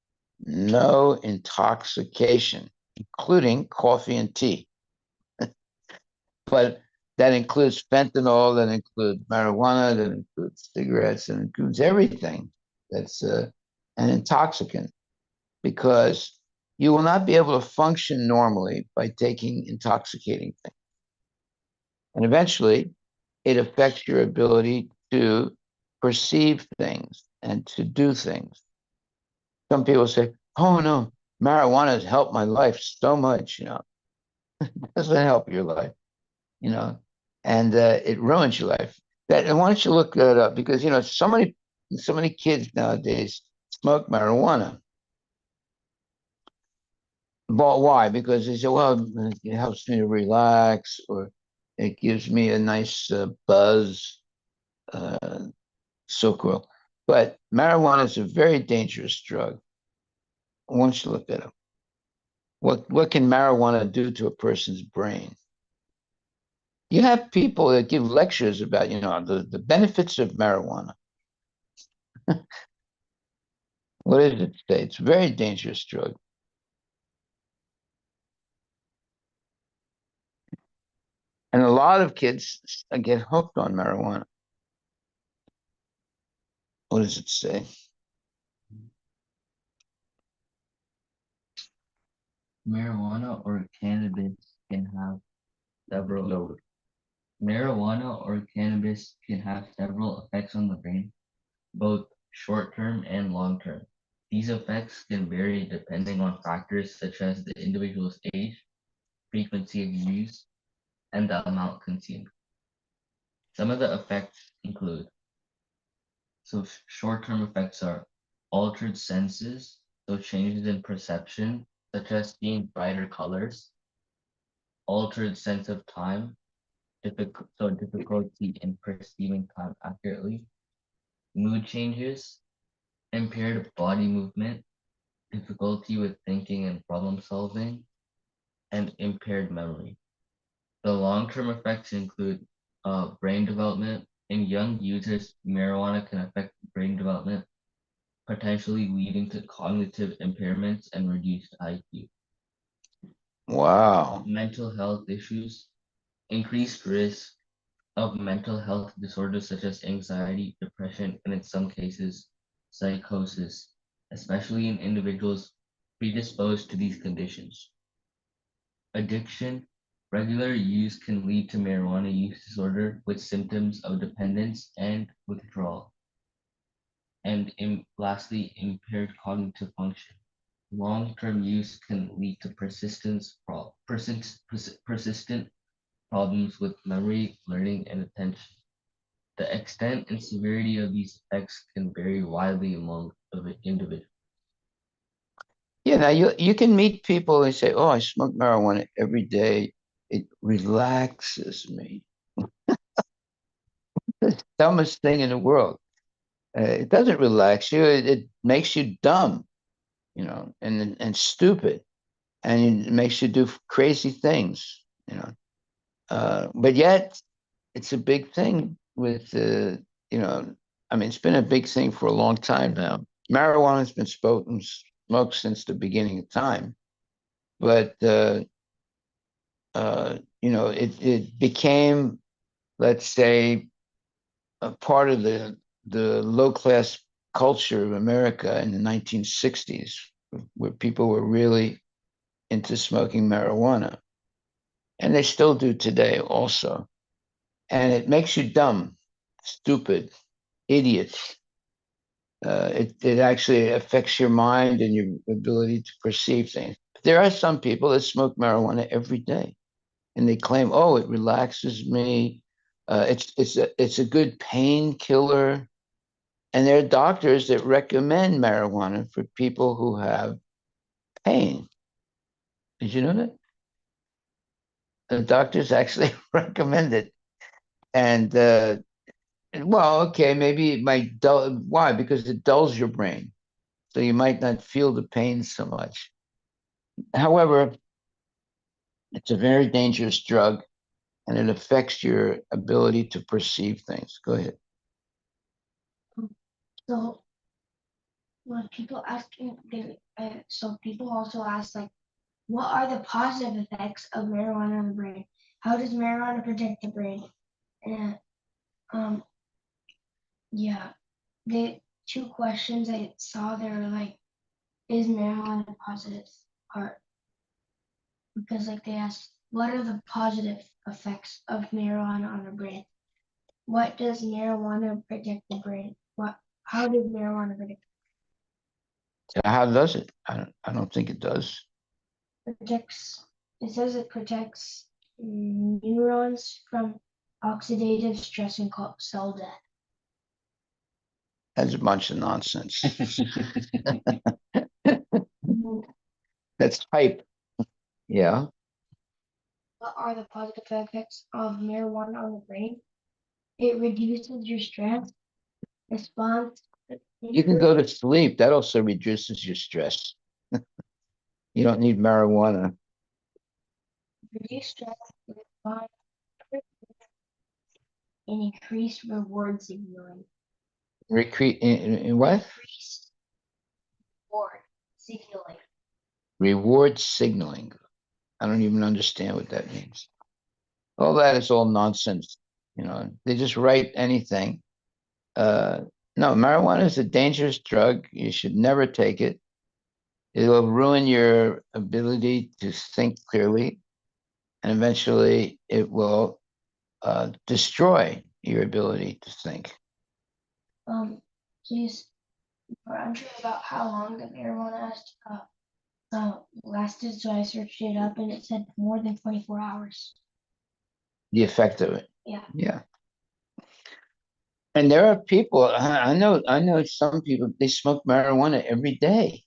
Speaker 1: no intoxication, including coffee and tea. But that includes fentanyl, that includes marijuana, that includes cigarettes, that includes everything that's an intoxicant, because you will not be able to function normally by taking intoxicating things. And eventually, it affects your ability to perceive things and to do things. Some people say, oh no, marijuana has helped my life so much, it doesn't help your life, you know, and it ruins your life. And why don't you look that up? Because, so many kids nowadays smoke marijuana. But why? Because they say, well, it helps me to relax, or it gives me a nice buzz. Uh, so cool. But marijuana is a very dangerous drug. I want you to look that up. What can marijuana do to a person's brain? You have people that give lectures about, the benefits of marijuana. What does it say? It's a very dangerous drug. And a lot of kids get hooked on marijuana. What does it say?
Speaker 4: Marijuana or cannabis can have several
Speaker 2: Louder.
Speaker 4: Marijuana or cannabis can have several effects on the brain, both short-term and long-term. These effects can vary depending on factors such as the individual's age, frequency of use, and the amount consumed. Some of the effects include short-term effects are altered senses, so changes in perception, such as seeing brighter colors, altered sense of time, difficulty in perceiving time accurately, mood changes, impaired body movement, difficulty with thinking and problem solving, and impaired memory. The long-term effects include brain development. In young users, marijuana can affect brain development, potentially leading to cognitive impairments and reduced IQ.
Speaker 1: Wow.
Speaker 4: Mental health issues, increased risk of mental health disorders such as anxiety, depression, and in some cases, psychosis, especially in individuals predisposed to these conditions. Addiction, regular use can lead to marijuana use disorder with symptoms of dependence and withdrawal. And lastly, impaired cognitive function. Long-term use can lead to persistent problems with memory, learning, and attention. The extent and severity of these effects can vary widely among individuals.
Speaker 1: Yeah, now you can meet people and say, "Oh, I smoke marijuana every day. It relaxes me." The dumbest thing in the world. It doesn't relax you. It makes you dumb, and stupid, and it makes you do crazy things, But yet, it's a big thing with you know. I mean, it's been a big thing for a long time now. Marijuana has been smoked since the beginning of time, but it became, let's say, a part of the low class culture of America in the 1960s, where people were really into smoking marijuana, and they still do today also. And it makes you dumb, stupid, idiot. It actually affects your mind and your ability to perceive things. But there are some people that smoke marijuana every day, and they claim, "Oh, it relaxes me. It's a good painkiller." And there are doctors that recommend marijuana for people who have pain. Did you know that? The doctors actually recommend it. And well, okay, maybe it might dull. Why? Because it dulls your brain, so you might not feel the pain so much. However, it's a very dangerous drug, and it affects your ability to perceive things. Go ahead.
Speaker 3: So when people so people also ask like, what are the positive effects of marijuana on the brain? How does marijuana protect the brain? And yeah, the two questions I saw there were like, is marijuana a positive part? Because like they asked, what are the positive effects of marijuana on the brain? What does marijuana protect the brain? How does marijuana protect?
Speaker 1: How does it? I don't think it does.
Speaker 3: Protects? It says it protects neurons from oxidative stress and cell death.
Speaker 1: That's a bunch of nonsense. That's hype. Yeah.
Speaker 3: What are the positive effects of marijuana on the brain? It reduces your stress response.
Speaker 1: You can go to sleep. That also reduces your stress. You don't need marijuana.
Speaker 3: Reduce stress response and increase reward signaling.
Speaker 1: In what?
Speaker 3: Increase reward signaling.
Speaker 1: Reward signaling. I don't even understand what that means. All that is all nonsense. They just write anything. No, marijuana is a dangerous drug. You should never take it. It will ruin your ability to think clearly, and eventually it will destroy your ability to think.
Speaker 3: Please, we're unsure about how long the marijuana lasted, so I searched it up and it said more than 24 hours.
Speaker 1: The effect of it.
Speaker 3: Yeah.
Speaker 1: Yeah. And there are people, I know some people, they smoke marijuana every day.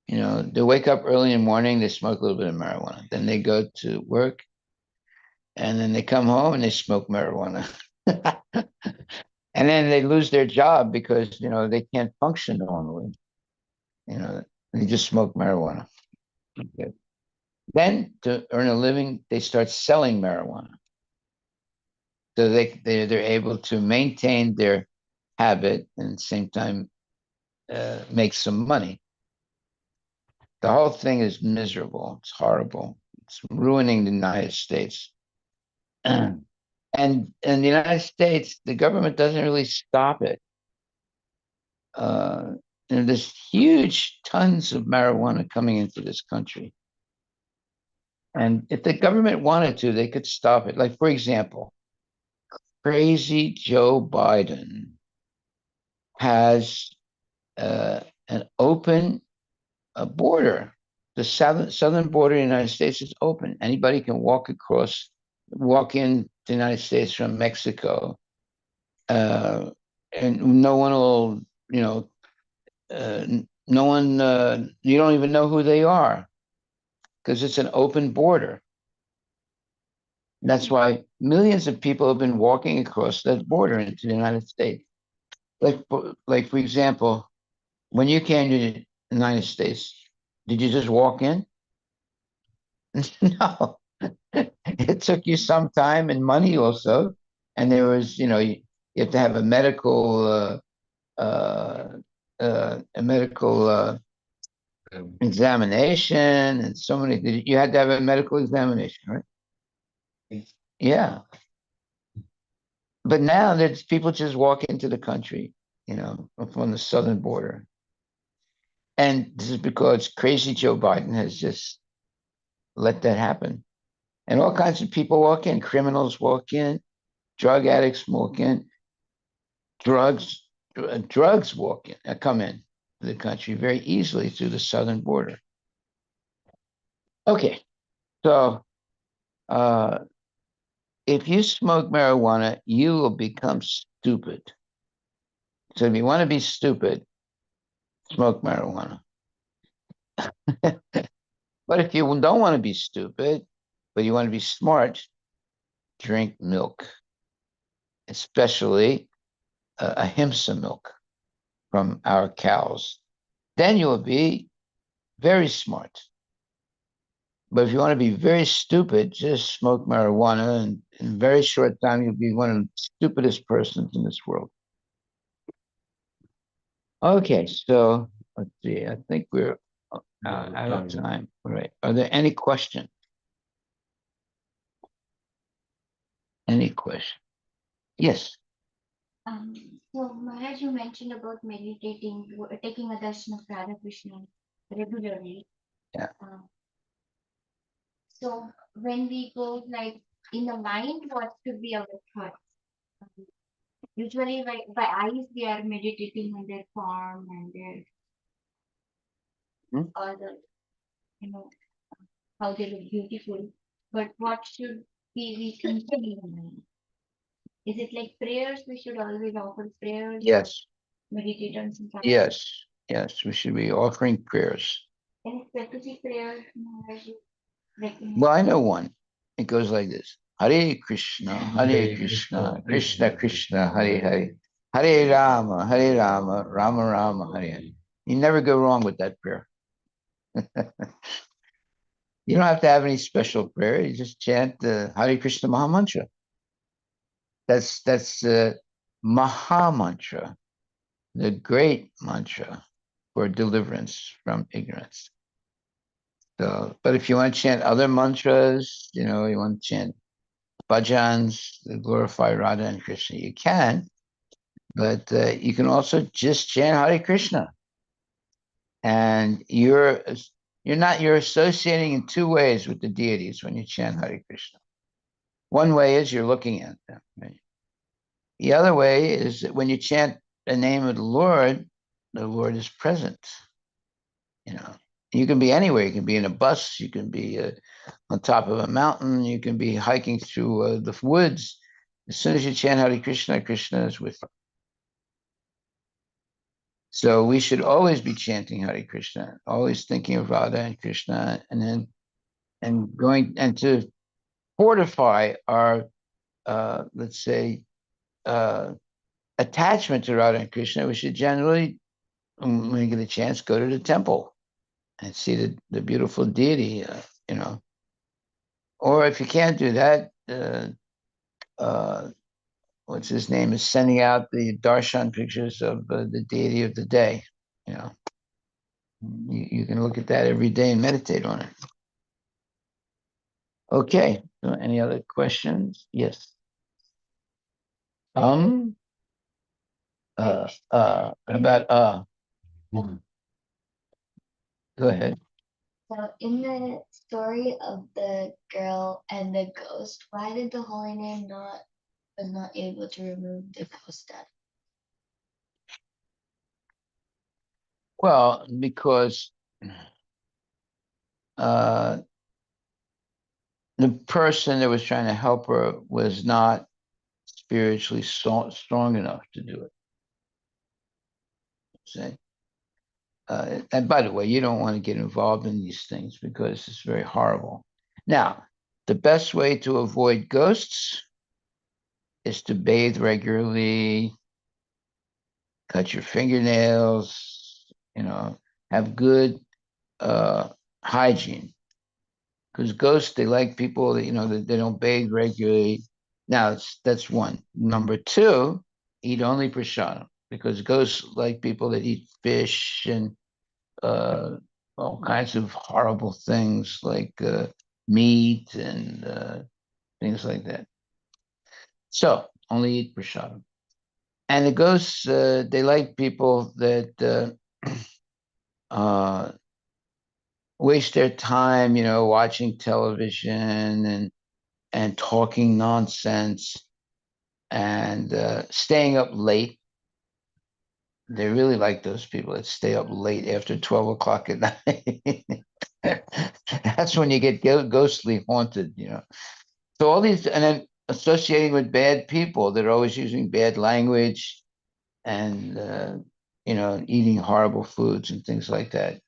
Speaker 1: You know, they wake up early in the morning, they smoke a little bit of marijuana. Then they go to work and then they come home and they smoke marijuana. And then they lose their job because, you know, they can't function normally. You know, they just smoke marijuana. Okay. Then to earn a living, they start selling marijuana. So they're able to maintain their habit and at the same time make some money. The whole thing is miserable. It's horrible. It's ruining the United States. And in the United States, the government doesn't really stop it. Uh, and there's huge tons of marijuana coming into this country. And if the government wanted to, they could stop it. Like, for example, crazy Joe Biden has an open border. The southern border of the United States is open. Anybody can walk in the United States from Mexico, and no one will, you know, no one, you don't even know who they are because it's an open border. That's why millions of people have been walking across that border into the United States. Like for example, when you came to the United States, did you just walk in? No, it took you some time and money also, and there was, you know, you have to have a medical, a medical examination, and so many. You had to have a medical examination, right? Yeah, but now there's people just walk into the country, you know, from the southern border, and this is because crazy Joe Biden has just let that happen, and all kinds of people walk in, criminals walk in, drug addicts walk in, drugs drugs walk in, come in to the country very easily through the southern border. Okay, so if you smoke marijuana, you will become stupid. So if you want to be stupid, smoke marijuana. But if you don't want to be stupid, but you want to be smart, drink milk, especially ahimsa milk from our cows. Then you will be very smart. But if you want to be very stupid, just smoke marijuana, and in a very short time, you'll be one of the stupidest persons in this world. Okay, so let's see. I think we're out of time. All right. Are there any questions? Any question? Yes.
Speaker 5: So, Maharaj, you mentioned about meditating, taking a darshan of Radha Krishna regularly.
Speaker 1: Yeah.
Speaker 5: So, when we go like in the mind, what should be our thoughts? Usually, like by eyes, we are meditating on their form and their all the, you know, how they look beautiful. But what should we thinking in the mind? Is it like prayers? We should always offer prayers.
Speaker 1: Yes.
Speaker 5: Meditate on some kind.
Speaker 1: Yes. Yes. We should be offering prayers.
Speaker 5: Any specific prayer, Maharaj, you recommend?
Speaker 1: Well, I know one. It goes like this: Hare Krishna, Krishna Krishna, Hare Hare, Hare Rama, Rama Rama, Hare Hare. You never go wrong with that prayer. You don't have to have any special prayer. You just chant the Hare Krishna Maha Mantra. That's Maha Mantra, the great mantra for deliverance from ignorance. So, but if you want to chant other mantras, you know, you want to chant bhajans that glorify Radha and Krishna, you can. But you can also just chant Hare Krishna, and you're associating in two ways with the deities when you chant Hare Krishna. One way is you're looking at them. Right? The other way is that when you chant the name of the Lord is present. You know, you can be anywhere. You can be in a bus. You can be on top of a mountain. You can be hiking through the woods. As soon as you chant Hare Krishna, Krishna is with you. So we should always be chanting Hare Krishna, always thinking of Radha and Krishna, and going and to fortify our let's say uh, attachment to Radha and Krishna. We should generally, when we get a chance, go to the temple and see the beautiful deity. You know, or if you can't do that, uh, what's his name is sending out the darshan pictures of the deity of the day. You know, you can look at that every day and meditate on it. Okay. So any other questions? Yes. Um. About Go ahead.
Speaker 5: So in the story of the girl and the ghost, why did the holy name not was not able to remove the ghost death?
Speaker 1: Well, because uh, the person that was trying to help her was not spiritually strong enough to do it. See? And by the way, you don't want to get involved in these things because it's very horrible. Now, the best way to avoid ghosts is to bathe regularly, cut your fingernails, have good hygiene. Because ghosts, they like people that, that they don't bathe regularly. Now, that's one. Number two, eat only prasadam. Because ghosts like people that eat fish and uh, all kinds of horrible things like meat and things like that. So only eat prasadam. And the ghosts, they like people that uh, waste their time, watching television and talking nonsense and staying up late. They really like those people that stay up late after 12 o'clock at night. That's when you get ghostly haunted. So all these, and then associating with bad people that are always using bad language and, eating horrible foods and things like that.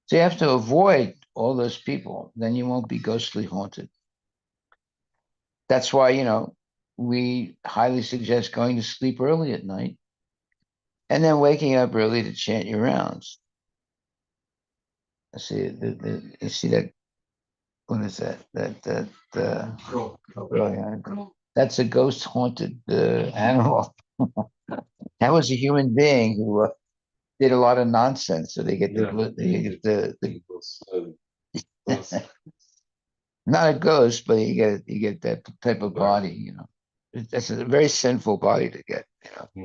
Speaker 1: So you have to avoid all those people. Then you won't be ghostly haunted. That's why, we highly suggest going to sleep early at night and then waking up early to chant your rounds. I see you see that. What is that? That's a ghost haunted animal. That was a human being who did a lot of nonsense. So they get not a ghost, but you get that type of body. That's a very sinful body to get.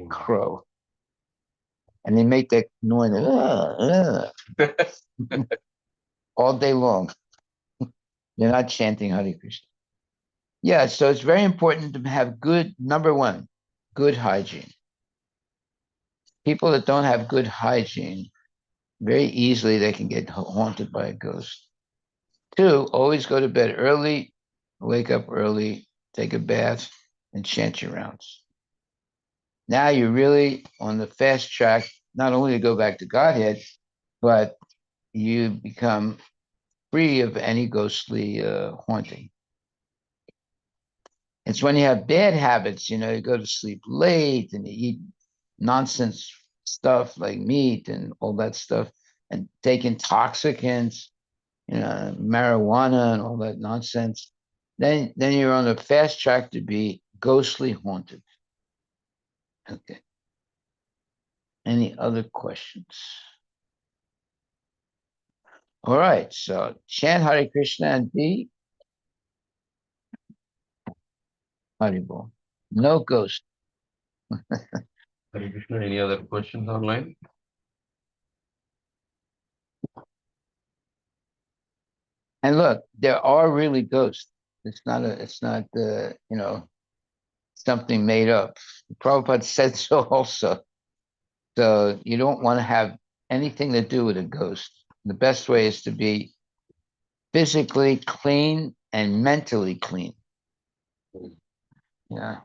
Speaker 1: Crow, and they make that noise all day long. They're not chanting Hare Krishna. Yeah, so it's very important to have number one, good hygiene. People that don't have good hygiene, very easily they can get haunted by a ghost. Two, always go to bed early, wake up early, take a bath, and chant your rounds. Now you're really on the fast track, not only to go back to Godhead, but you become free of any ghostly haunting. It's when you have bad habits, you go to sleep late and you eat nonsense stuff like meat and all that stuff and take intoxicants, marijuana and all that nonsense. Then you're on a fast track to be ghostly haunted. Okay. Any other questions? All right. So chant Hare Krishna and be Haribol. No ghost.
Speaker 2: Hare Krishna, any other questions online?
Speaker 1: And look, there are really ghosts. It's not something made up. Prabhupada said so also. So you don't want to have anything to do with a ghost. The best way is to be physically clean and mentally clean. Yeah.